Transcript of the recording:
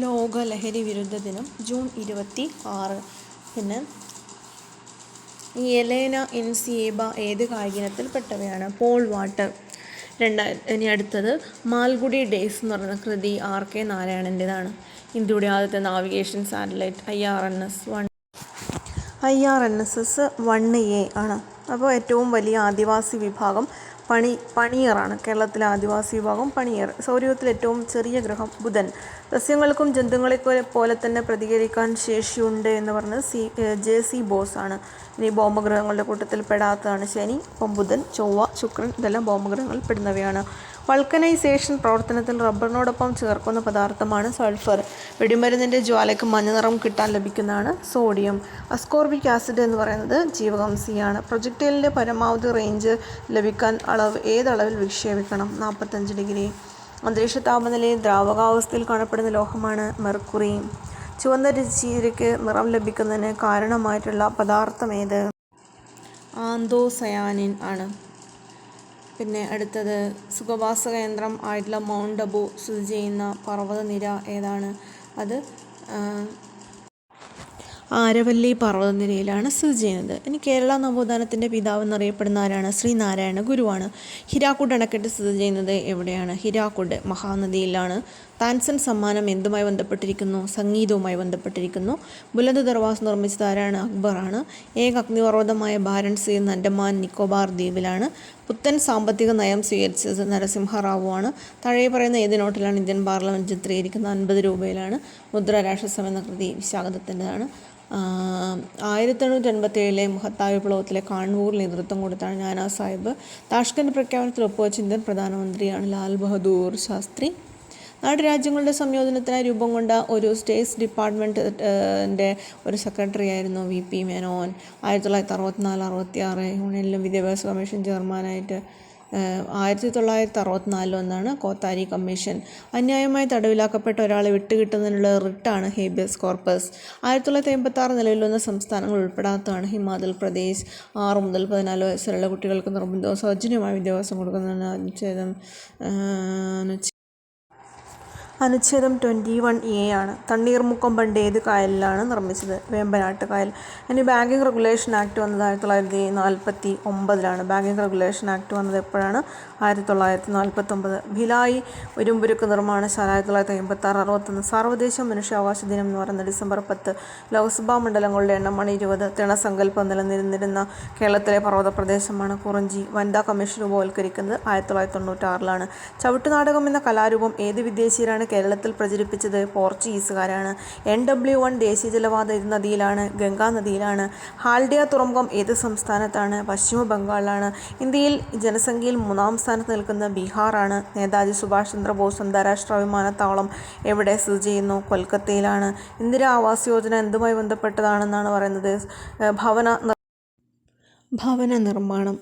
ലോക ലഹരി വിരുദ്ധ ദിനം ജൂൺ 26. പിന്നെ യെലേന ഇൻസിയേബ ഏത് കായികയിനത്തിൽപ്പെട്ടവയാണ്? Paul Walter. ഇനി അടുത്തത് മാൽഗുഡി ഡേയ്സ് എന്ന് പറയുന്ന കൃതി ആർ.കെ. നാരായണൻ്റെതാണ്. ഇന്ത്യയുടെ ആദ്യത്തെ നാവിഗേഷൻ സാറ്റലൈറ്റ് IRNSS 1A ആണ്. അപ്പോൾ ഏറ്റവും വലിയ ആദിവാസി വിഭാഗം പണിയറാണ്. കേരളത്തിലെ ആദിവാസി വിഭാഗം പണിയർ. സൗരയൂഥത്തിലെ ഏറ്റവും ചെറിയ ഗ്രഹം ബുധൻ. സസ്യങ്ങൾക്കും ജന്തുക്കളെ പോലെ തന്നെ പ്രതികരിക്കാൻ ശേഷിയുണ്ട് എന്ന് പറഞ്ഞത് JC ബോസ് ആണ്. ഇനി ഭൗമഗ്രഹങ്ങളുടെ കൂട്ടത്തിൽ പെടാത്തതാണ് ശനി. അപ്പം ബുധൻ, ചൊവ്വ, ശുക്രൻ ഇതെല്ലാം ഭൗമഗ്രഹങ്ങളിൽ പെടുന്നവയാണ്. വൾക്കനൈസേഷൻ പ്രവർത്തനത്തിൽ റബ്ബറിനോടൊപ്പം ചേർക്കുന്ന പദാർത്ഥമാണ് സൾഫർ. വെടിമരുന്നിൻ്റെ ജ്വാലയ്ക്ക് മഞ്ഞ നിറം കിട്ടാൻ ലഭിക്കുന്നതാണ് സോഡിയം. അസ്കോർബിക് ആസിഡ് എന്ന് പറയുന്നത് ജീവകം പ്രൊജക്ടൈലിൻ്റെ പരമാവധി റേഞ്ച് ലഭിക്കാൻ ഏതളവിൽ വിക്ഷേപിക്കണം? 45 ഡിഗ്രി. അന്തരീക്ഷ താപനിലയിൽ ദ്രാവകാവസ്ഥയിൽ കാണപ്പെടുന്ന ലോഹമാണ് മെർക്കുറി. ചുവന്ന ചീരയ്ക്ക് നിറം ലഭിക്കുന്നതിന് കാരണമായിട്ടുള്ള പദാർത്ഥം ഏത്? ആന്തോസയാനിൻ ആണ്. പിന്നെ അടുത്തത് സുഖവാസ കേന്ദ്രം ആയിട്ടുള്ള മൗണ്ട് അബു സ്ഥിതി ചെയ്യുന്ന പർവ്വതനിര ഏതാണ്? അത് ആരവല്ലി പർവ്വതനിരയിലാണ് സ്ഥിതി ചെയ്യുന്നത്. ഇനി കേരള നവോത്ഥാനത്തിൻ്റെ പിതാവ് എന്നറിയപ്പെടുന്ന ആരാണ്? ശ്രീനാരായണ ഗുരുവാണ്. ഹിരാക്കുഡ് അണക്കെട്ട് സ്ഥിതി ചെയ്യുന്നത് എവിടെയാണ്? ഹിരാക്കുഡ് മഹാനദിയിലാണ്. താൻസൻ സമ്മാനം എന്തുമായി ബന്ധപ്പെട്ടിരിക്കുന്നു? സംഗീതവുമായി ബന്ധപ്പെട്ടിരിക്കുന്നു. ബുലന്ദ് ദർവാസ് നിർമ്മിച്ചത് ആരാണ്? അക്ബറാണ്. ഏക അഗ്നിപർവ്വതമായ ബാരൻസി എന്ന അൻഡമാൻ നിക്കോബാർ ദ്വീപിലാണ്. പുത്തൻ സാമ്പത്തിക നയം സ്വീകരിച്ചത് നരസിംഹറാവു ആണ്. താഴെ പറയുന്ന ഏത് നോട്ടിലാണ് ഇന്ത്യൻ പാർലമെൻറ്റ് ചിത്രീകരിക്കുന്നത്? 50 രൂപയിലാണ്. മുദ്ര രാക്ഷസം എന്ന കൃതി വിശാഖദത്തൻ്റെതാണ്. 1887 മഹത്തായ വിപ്ലവത്തിലെ കാൺപൂരിൽ നേതൃത്വം കൊടുത്താണ് നാനാ സാഹിബ്. താഷ്കന്റ് പ്രഖ്യാപനത്തിൽ ഒപ്പുവെച്ച ഇന്ത്യൻ പ്രധാനമന്ത്രിയാണ് ലാൽ ബഹദൂർ ശാസ്ത്രി. നാട്ടുരാജ്യങ്ങളുടെ സംയോജനത്തിനായി രൂപം കൊണ്ട ഒരു സ്റ്റേറ്റ് ഡിപ്പാർട്ട്മെൻറ്റിൻ്റെ ഒരു സെക്രട്ടറി ആയിരുന്നു VP മേനോൻ. 1964-66 യൂണിയനിലും വിദ്യാഭ്യാസ കമ്മീഷൻ ചെയർമാനായിട്ട് 1964 ഒന്നാണ് കോത്താരി കമ്മീഷൻ. അന്യായമായി തടവിലാക്കപ്പെട്ട ഒരാളെ വിട്ടുകിട്ടുന്നതിനുള്ള റിട്ടാണ് ഹേബിയസ് കോർപ്പസ്. 1986 നിലവിൽ വന്ന സംസ്ഥാനങ്ങൾ ഉൾപ്പെടാത്തതാണ് ഹിമാചൽ പ്രദേശ്. 6 മുതൽ 14 വയസ്സുള്ള കുട്ടികൾക്ക് നിർബന്ധവും സൗജന്യമായ വിദ്യാഭ്യാസം കൊടുക്കുന്നതിന് അനുച്ഛേദം 21A ആണ്. തണ്ണീർമുക്കം ബണ്ട് ഏത് കായലിലാണ് നിർമ്മിച്ചത്? വേമ്പനാട്ട് കായൽ. ഇനി ബാങ്കിങ് റെഗുലേഷൻ ആക്ട് വന്നത് 1949. ബാങ്കിങ് റെഗുലേഷൻ ആക്ട് വന്നത് എപ്പോഴാണ്? 1949. ഭിലായ് ഇരുമ്പുരുക്ക് നിർമ്മാണശാല 1956-61. സാർവദേശീയ മനുഷ്യാവകാശ ദിനം എന്ന് പറയുന്നത് ഡിസംബർ 10. ലോക്സഭാ മണ്ഡലങ്ങളുടെ എണ്ണമാണ് 20. തിണസങ്കല്പം നിലനിന്നിരുന്ന കേരളത്തിലെ പർവ്വത പ്രദേശമാണ് കുറിഞ്ചി. വനിതാ കമ്മീഷൻ രൂപവൽക്കരിക്കുന്നത് 1996. ചവിട്ടുനാടകം എന്ന കലാരൂപം ഏത് വിദേശീയരാണ് കേരളത്തിൽ പ്രചരിപ്പിച്ചത്? പോർച്ചുഗീസുകാരാണ്. NW1 ദേശീയ ജലപാത ഏത് നദിയിലാണ്? ഗംഗാ നദിയിലാണ്. ഹാൽഡിയ തുറമുഖം ഏത് സംസ്ഥാനത്താണ്? പശ്ചിമ ബംഗാളിലാണ്. ഇന്ത്യയിൽ ജനസംഖ്യയിൽ 3-ാം സ്ഥാനത്ത് നിൽക്കുന്ന ബീഹാറാണ്. നേതാജി സുഭാഷ് ചന്ദ്രബോസ് അന്താരാഷ്ട്ര വിമാനത്താവളം എവിടെ സ്ഥിതി ചെയ്യുന്നു? കൊൽക്കത്തയിലാണ്. ഇന്ദിരാ ആവാസ് യോജന എന്തുമായി ബന്ധപ്പെട്ടതാണെന്നാണ് പറയുന്നത്? ഭവന നിർമ്മാണം.